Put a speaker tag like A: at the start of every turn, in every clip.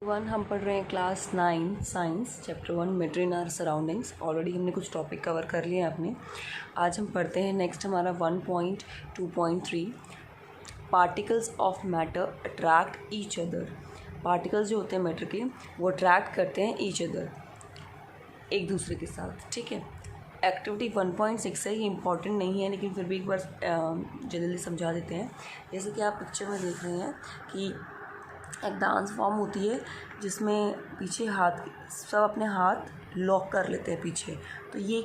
A: हम पढ़ रहे हैं class 9 science chapter 1 matter in our surroundings. Already हमने कुछ टॉपिक कवर कर लिए हैं अपने। आज हम पढ़ते हैं नेक्स्ट हमारा 1.2.3 particles of matter attract each other. Particles जो होते हैं मैटर के वो अट्रैक्ट करते हैं ईच अदर, एक दूसरे के साथ। ठीक है, एक्टिविटी 1.6 है, ये इंपॉर्टेंट नहीं है लेकिन फिर भी एक बार जल्दी समझा देते हैं। जैसे कि आप पिक्चर में देख रहे हैं कि एक डांस फॉर्म होती है जिसमें पीछे हाथ सब अपने हाथ लॉक कर लेते हैं पीछे। तो ये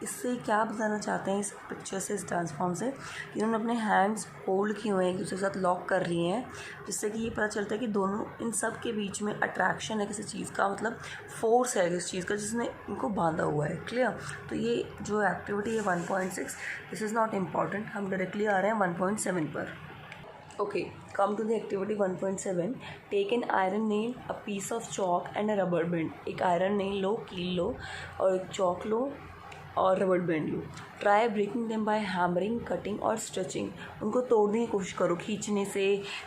A: इससे क्या बताना चाहते हैं इस पिक्चर से, इस डांस फॉर्म से, कि उन्होंने अपने हैंड्स होल्ड किए हुए हैं, एक दूसरे के साथ लॉक कर लिए हैं, जिससे कि ये पता चलता है कि दोनों इन सब के बीच में अट्रैक्शन है किसी चीज़ का, मतलब फोर्स है किसी चीज़ का जिसने इनको बांधा हुआ है। क्लियर? तो ये जो एक्टिविटी है 1.6, दिस इज़ नॉट इम्पॉर्टेंट। हम डायरेक्टली आ रहे हैं 1.7 पर। Okay, come to the activity 1.7. Take an iron nail, a piece of chalk and a rubber band. एक आयरन नेल लो, कील लो, और एक चौक लो और रबर बैंड लो। Try breaking them by hammering, cutting और स्ट्रेचिंग। उनको तोड़ने की कोशिश करो, खींचने से,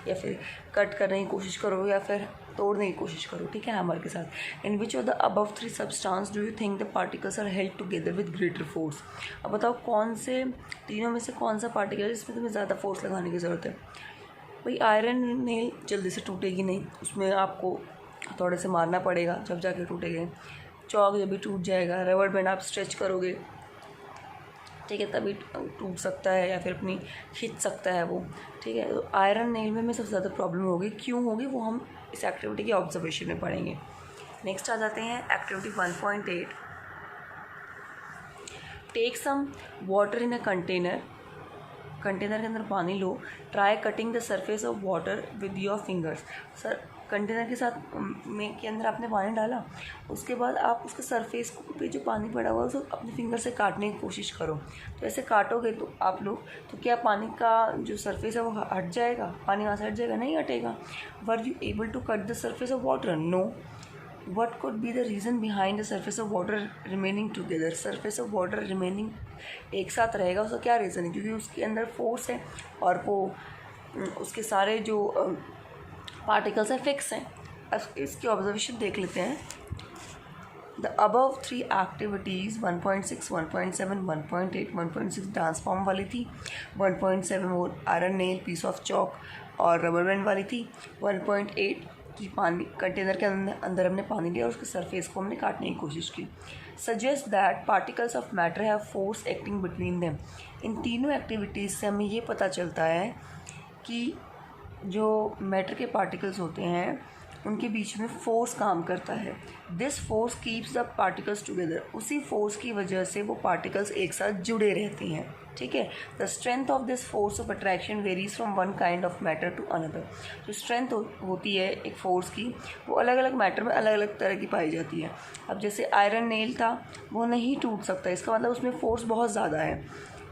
A: या फिर कट करने की कोशिश करो, या फिर तोड़ने की कोशिश करो। ठीक है, हैमर के साथ। In which of the above 3 substance do you think the particles are held together with greater force. अब बताओ कौन से तीनों में से कौन सा पार्टिकल है जिसमें तुम्हें ज़्यादा फोर्स लगाने की ज़रूरत है। भाई आयरन नेल जल्दी से टूटेगी नहीं, उसमें आपको थोड़े से मारना पड़ेगा जब जाके टूटेगा। चौक जब भी टूट जाएगा, रबर बैंड आप स्ट्रेच करोगे, ठीक है, तभी टूट सकता है या फिर अपनी खींच सकता है वो। ठीक है, तो आयरन नेल में सबसे ज़्यादा प्रॉब्लम होगी। क्यों होगी वो हम इस एक्टिविटी के ऑब्जर्वेशन में पढ़ेंगे। नेक्स्ट आ जाते हैं activity 1.8। Take some water in a container के अंदर पानी लो। Try cutting the surface of water with your fingers. Sir container के साथ के अंदर आपने पानी डाला, उसके बाद आप उसके सरफेस पे जो पानी पड़ा हुआ है उसको अपने फिंगर से काटने की कोशिश करो। तो ऐसे काटोगे तो आप लोग, तो क्या पानी का जो सरफेस है वो हट जाएगा? पानी वहाँ से हट जाएगा? नहीं हटेगा। Were you able to cut the surface of water? No. What could be the reason behind the surface of water remaining together? surface of water remaining एक साथ रहेगा, उसका क्या रीज़न है? क्योंकि उसके अंदर फोर्स है और वो उसके सारे जो पार्टिकल्स हैं फिक्स हैं। अब इसकी ऑब्जर्वेशन देख लेते हैं। The above 3 activities 1.6, 1.7, 1.8, 1.6 dance form वाली थी, 1.7 वो iron nail, piece of chalk और रबर बैंड वाली थी, 1.8 कि पानी कंटेनर के अंदर हमने पानी लिया और उसके सरफेस को हमने काटने की कोशिश की। Suggest that particles of matter have force acting between them. इन तीनों एक्टिविटीज़ से हमें ये पता चलता है कि जो मैटर के पार्टिकल्स होते हैं उनके बीच में फोर्स काम करता है। This force keeps the particles together. उसी फोर्स की वजह से वो पार्टिकल्स एक साथ जुड़े रहते हैं। ठीक है, the strength of this force of attraction varies from one kind of matter to another. जो स्ट्रेंथ होती है एक फोर्स की, वो अलग अलग मैटर में अलग अलग तरह की पाई जाती है। अब जैसे आयरन नेल था, वो नहीं टूट सकता, इसका मतलब उसमें फोर्स बहुत ज़्यादा है।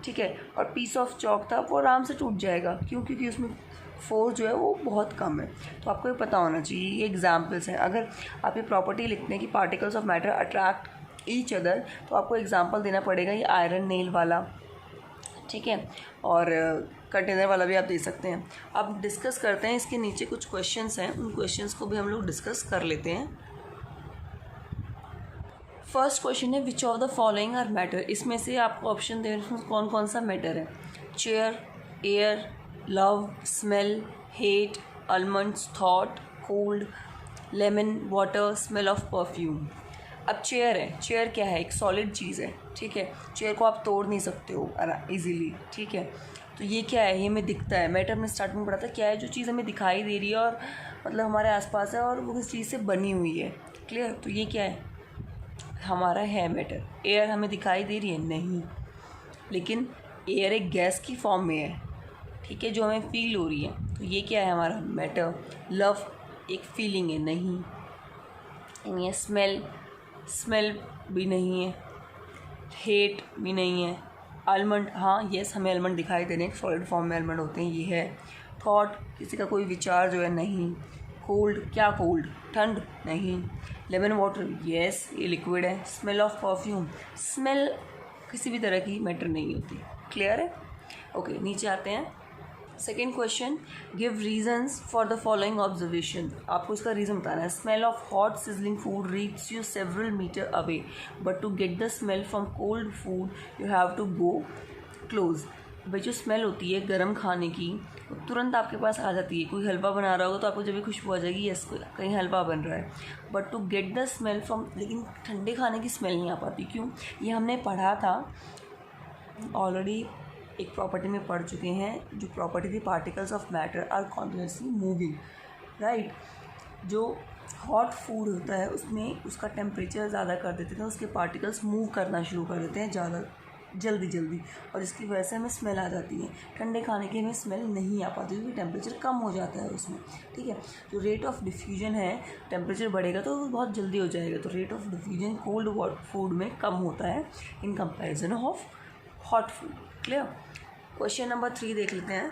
A: ठीक है, और पीस ऑफ चॉक था, वो आराम से टूट जाएगा। क्यों? क्योंकि उसमें फोर्स जो है वो बहुत कम है। तो आपको ये पता होना चाहिए, ये एग्जाम्पल्स हैं। अगर आप ये प्रॉपर्टी लिखते हैं कि particles of matter attract each other, तो आपको एग्जाम्पल देना पड़ेगा ये आयरन नेल वाला, ठीक है, और कंटेनर वाला भी आप दे सकते हैं। अब डिस्कस करते हैं, इसके नीचे कुछ क्वेश्चंस हैं, उन क्वेश्चंस को भी हम लोग डिस्कस कर लेते हैं। फर्स्ट क्वेश्चन है which of the following are matter. इसमें से आपको ऑप्शन दे रहे हैं कौन कौन सा मैटर है। Chair, air, love, smell, hate, almonds, thought, cold, lemon, water, smell of perfume. अब चेयर है, चेयर क्या है? एक सॉलिड चीज़ है। ठीक है, चेयर को आप तोड़ नहीं सकते हो इजीली। ठीक है, तो ये क्या है? ये हमें दिखता है। मैटर में स्टार्टिंग में पढ़ा था क्या है? जो चीज़ हमें दिखाई दे रही है और मतलब हमारे आसपास है और वो किस चीज़ से बनी हुई है। क्लियर? तो ये क्या है? हमारा है मैटर। एयर हमें दिखाई दे रही है? नहीं, लेकिन एयर एक गैस की फॉर्म में है, ठीक है, जो हमें फील हो रही है। तो ये क्या है? हमारा मैटर। लव एक फीलिंग है? नहीं। ये स्मेल भी नहीं है, हेट भी नहीं है। आलमंड, हाँ यस, हमें आलमंड दिखाई दे रहे हैं, सॉलिड फॉर्म में आलमंड होते हैं, ये है। थॉट, किसी का कोई विचार जो है? नहीं। कोल्ड, क्या कोल्ड? ठंड? नहीं। लेमन वाटर, यस ये लिक्विड है। स्मेल ऑफ परफ्यूम, स्मेल किसी भी तरह की मैटर नहीं होती। क्लियर है? ओके, नीचे आते हैं। Second question, give reasons for the following observation. आपको इसका रीज़न बताना है। Smell of hot sizzling food reach you several metre away, but to get the smell from cold food you have to go close. भाई जो smell होती है गर्म खाने की वो तुरंत आपके पास आ जाती है। कोई हलवा बना रहा होगा तो आपको जब भी खुशबू आ जाएगी यस कहीं हलवा बन रहा है। But to get the smell from, लेकिन ठंडे खाने की स्मेल नहीं आ पाती। क्यों? ये हमने पढ़ा था ऑलरेडी, एक प्रॉपर्टी में पढ़ चुके हैं। जो प्रॉपर्टी थी, particles of matter are continuously moving, right. जो हॉट फूड होता है उसमें उसका टेम्परेचर ज़्यादा कर देते हैं, उसके पार्टिकल्स मूव करना शुरू कर देते हैं ज़्यादा जल्दी, और इसकी वजह से हमें स्मेल आ जाती है। ठंडे खाने की हमें स्मेल नहीं आ पाती क्योंकि टेम्परेचर कम हो जाता है उसमें, ठीक है। जो रेट ऑफ डिफ्यूजन है, टेम्परेचर बढ़ेगा तो बहुत जल्दी हो जाएगा, तो rate of diffusion cold food में कम होता है in comparison of hot food. Clear? Question number 3 देख लेते हैं।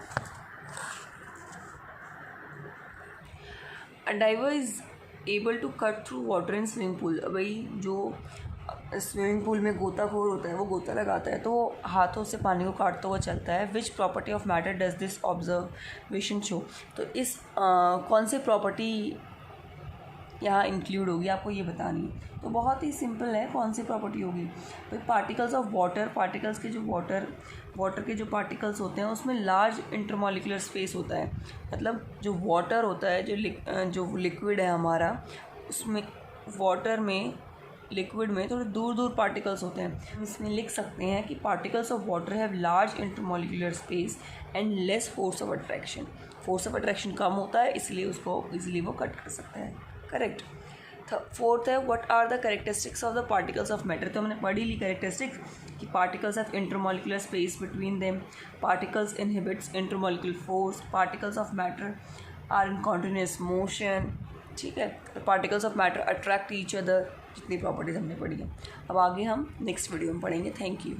A: A diver is able to cut through water in swimming pool. भाई जो स्विमिंग पूल में गोताखोर होता है वो गोता लगाता है तो हाथों से पानी को काटता हुआ चलता है। Which property of matter does this observation show. तो इस कौन से प्रॉपर्टी यहाँ इंक्लूड होगी आपको ये बतानी है। तो बहुत ही सिंपल है, कौन सी प्रॉपर्टी होगी। तो पार्टिकल्स ऑफ वाटर, पार्टिकल्स के जो वाटर के जो पार्टिकल्स होते हैं उसमें लार्ज इंटरमॉलिकुलर स्पेस होता है। मतलब जो वाटर होता है, जो लिक्विड है हमारा, उसमें वाटर में, लिक्विड में थोड़े दूर दूर पार्टिकल्स होते हैं। हम इसमें लिख सकते हैं कि particles of water have large intermolecular space and less force of attraction. Force of attraction कम होता है इसलिए उसको इजीली वो कट कर सकते हैं। करेक्ट। फोर्थ है, what are the characteristics of the particles of matter. तो हमने पढ़ी ली कैरेक्टरिस्टिक्स कि particles have intermolecular space between them, particles inhibits intermolecular force, particles of matter are in continuous motion, ठीक है। Particles of matter attract each other, जितनी properties हमने पढ़ी है। अब आगे हम नेक्स्ट वीडियो में पढ़ेंगे। Thank you.